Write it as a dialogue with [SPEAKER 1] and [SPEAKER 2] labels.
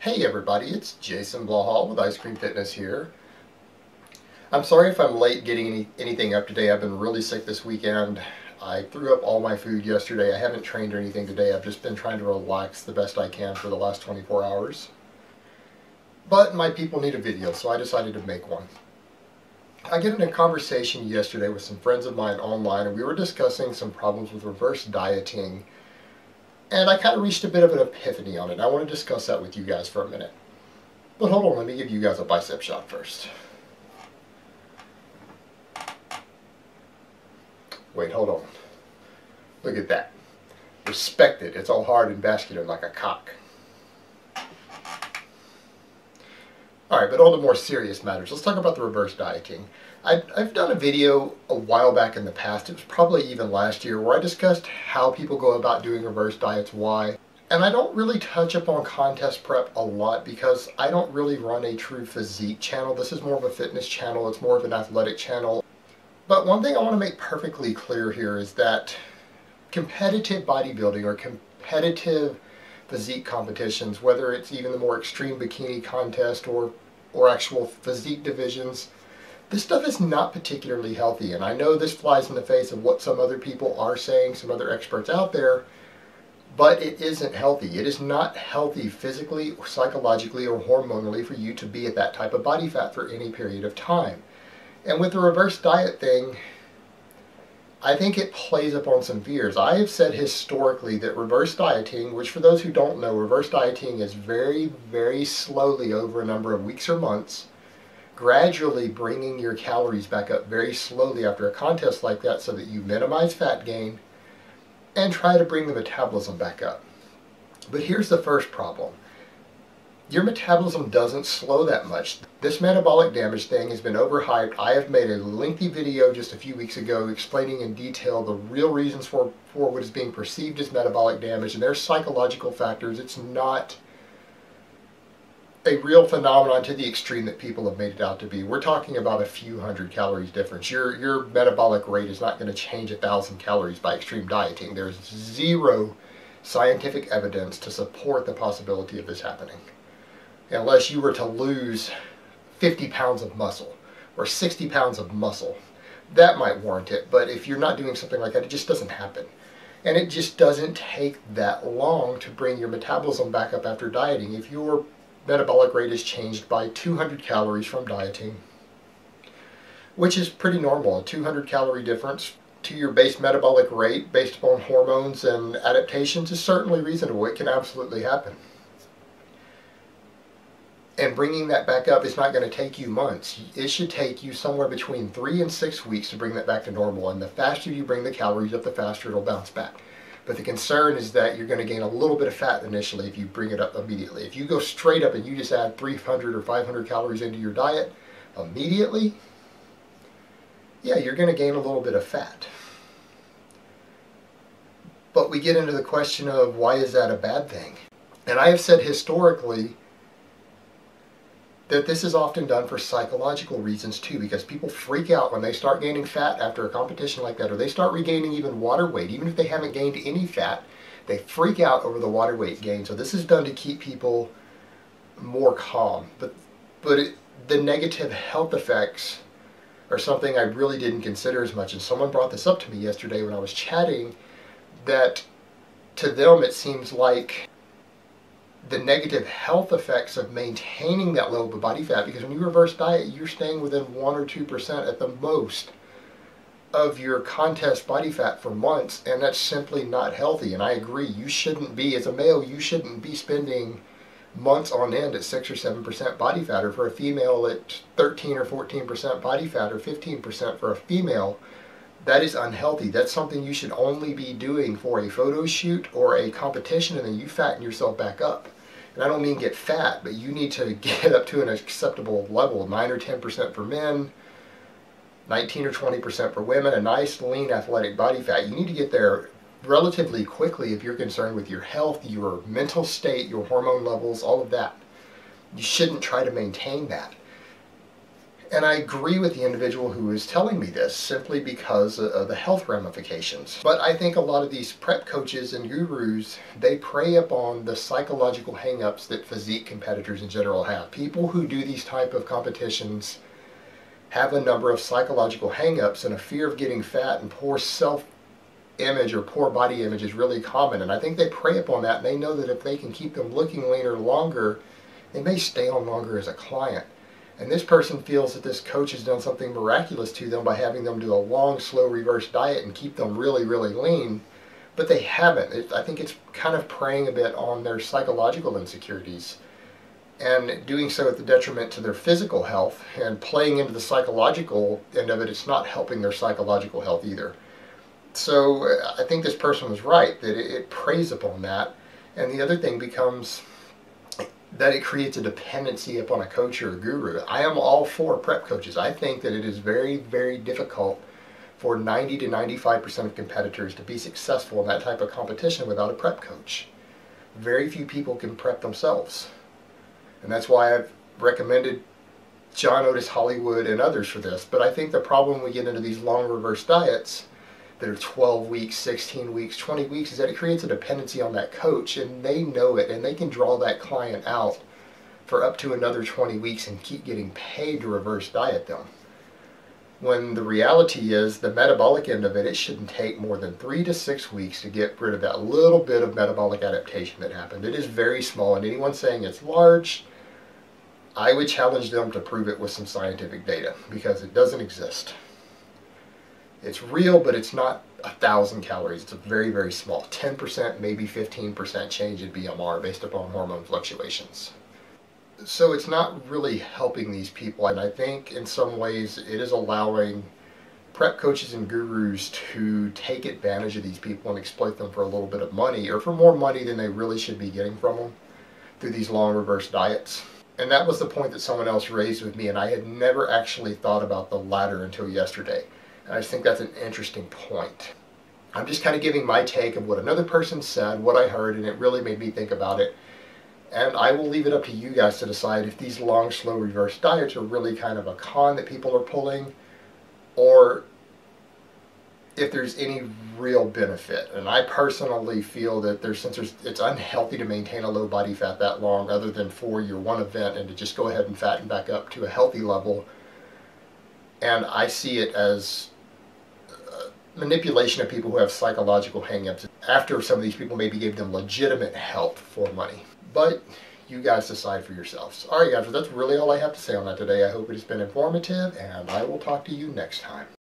[SPEAKER 1] Hey everybody, it's Jason Blahal with Ice Cream Fitness here. I'm sorry if I'm late getting anything up today. I've been really sick this weekend. I threw up all my food yesterday. I haven't trained or anything today. I've just been trying to relax the best I can for the last 24 hours. But my people need a video, so I decided to make one. I got in a conversation yesterday with some friends of mine online, and we were discussing some problems with reverse dieting. And I kind of reached a bit of an epiphany on it. I want to discuss that with you guys for a minute. But hold on, let me give you guys a bicep shot first. Wait, hold on. Look at that. Respect it. It's all hard and vascular like a cock. Alright, but on to more serious matters. Let's talk about the reverse dieting. I've done a video a while back in the past, it was probably even last year, where I discussed how people go about doing reverse diets, why. And I don't really touch upon contest prep a lot because I don't really run a true physique channel. This is more of a fitness channel, it's more of an athletic channel. But one thing I want to make perfectly clear here is that competitive bodybuilding or competitive physique competitions, whether it's even the more extreme bikini contest or actual physique divisions, this stuff is not particularly healthy. And I know this flies in the face of what some other people are saying, some other experts out there, but it isn't healthy. It is not healthy physically or psychologically or hormonally for you to be at that type of body fat for any period of time. And with the reverse diet thing, I think it plays upon some fears. I have said historically that reverse dieting, which for those who don't know, reverse dieting is very, very slowly over a number of weeks or months, gradually bringing your calories back up very slowly after a contest like that so that you minimize fat gain and try to bring the metabolism back up. But here's the first problem. Your metabolism doesn't slow that much. This metabolic damage thing has been overhyped. I have made a lengthy video just a few weeks ago explaining in detail the real reasons for what is being perceived as metabolic damage, and there's psychological factors. It's not a real phenomenon to the extreme that people have made it out to be. We're talking about a few hundred calories difference. Your metabolic rate is not going to change 1,000 calories by extreme dieting. There's zero scientific evidence to support the possibility of this happening. Unless you were to lose 50 pounds of muscle or 60 pounds of muscle, that might warrant it. But if you're not doing something like that, it just doesn't happen. And it just doesn't take that long to bring your metabolism back up after dieting. If your metabolic rate is changed by 200 calories from dieting, which is pretty normal, a 200 calorie difference to your base metabolic rate based upon hormones and adaptations is certainly reasonable. It can absolutely happen. And bringing that back up is not going to take you months. It should take you somewhere between 3 and 6 weeks to bring that back to normal. And the faster you bring the calories up, the faster it'll bounce back. But the concern is that you're going to gain a little bit of fat initially if you bring it up immediately. If you go straight up and you just add 300 or 500 calories into your diet immediately, yeah, you're going to gain a little bit of fat. But we get into the question of why is that a bad thing? And I have said historically that this is often done for psychological reasons too, because people freak out when they start gaining fat after a competition like that, or they start regaining even water weight. Even if they haven't gained any fat, they freak out over the water weight gain. So this is done to keep people more calm. But the negative health effects are something I really didn't consider as much. And someone brought this up to me yesterday when I was chatting, that to them it seems like the negative health effects of maintaining that level of body fat, because when you reverse diet, you're staying within 1 or 2% at the most of your contest body fat for months, and that's simply not healthy. And I agree, you shouldn't be, as a male, you shouldn't be spending months on end at 6 or 7% body fat, or for a female at 13 or 14% body fat, or 15% for a female. That is unhealthy. That's something you should only be doing for a photo shoot or a competition, and then you fatten yourself back up. And I don't mean get fat, but you need to get up to an acceptable level, 9 or 10% for men, 19 or 20% for women, a nice lean athletic body fat. You need to get there relatively quickly if you're concerned with your health, your mental state, your hormone levels, all of that. You shouldn't try to maintain that. And I agree with the individual who is telling me this simply because of the health ramifications. But I think a lot of these prep coaches and gurus, they prey upon the psychological hangups that physique competitors in general have. People who do these type of competitions have a number of psychological hangups, and a fear of getting fat and poor self-image or poor body image is really common. And I think they prey upon that, and they know that if they can keep them looking leaner longer, they may stay on longer as a client. And this person feels that this coach has done something miraculous to them by having them do a long, slow reverse diet and keep them really, really lean, but they haven't. I think it's kind of preying a bit on their psychological insecurities and doing so at the detriment to their physical health, and playing into the psychological end of it. It's not helping their psychological health either. So I think this person was right, that it preys upon that. And the other thing becomes that it creates a dependency upon a coach or a guru. I am all for prep coaches. I think that it is very, very difficult for 90 to 95% of competitors to be successful in that type of competition without a prep coach. Very few people can prep themselves. And that's why I've recommended John Otis Hollywood and others for this. But I think the problem when we get into these long reverse diets that are 12 weeks, 16 weeks, 20 weeks, is that it creates a dependency on that coach, and they know it, and they can draw that client out for up to another 20 weeks and keep getting paid to reverse diet them. When the reality is, the metabolic end of it, it shouldn't take more than 3 to 6 weeks to get rid of that little bit of metabolic adaptation that happened. It is very small, and anyone saying it's large, I would challenge them to prove it with some scientific data, because it doesn't exist. It's real, but it's not 1,000 calories. It's a very, very small, 10%, maybe 15% change in BMR based upon hormone fluctuations. So it's not really helping these people. And I think in some ways it is allowing prep coaches and gurus to take advantage of these people and exploit them for a little bit of money, or for more money than they really should be getting from them, through these long reverse diets. And that was the point that someone else raised with me, and I had never actually thought about the latter until yesterday. And I just think that's an interesting point. I'm just kind of giving my take of what another person said, what I heard, and it really made me think about it. And I will leave it up to you guys to decide if these long, slow reverse diets are really kind of a con that people are pulling, or if there's any real benefit. And I personally feel that it's unhealthy to maintain a low body fat that long, other than for your one event, and to just go ahead and fatten back up to a healthy level. And I see it as manipulation of people who have psychological hangups, after some of these people maybe gave them legitimate help for money. But you guys decide for yourselves. Alright guys, well, that's really all I have to say on that today. I hope it has been informative, and I will talk to you next time.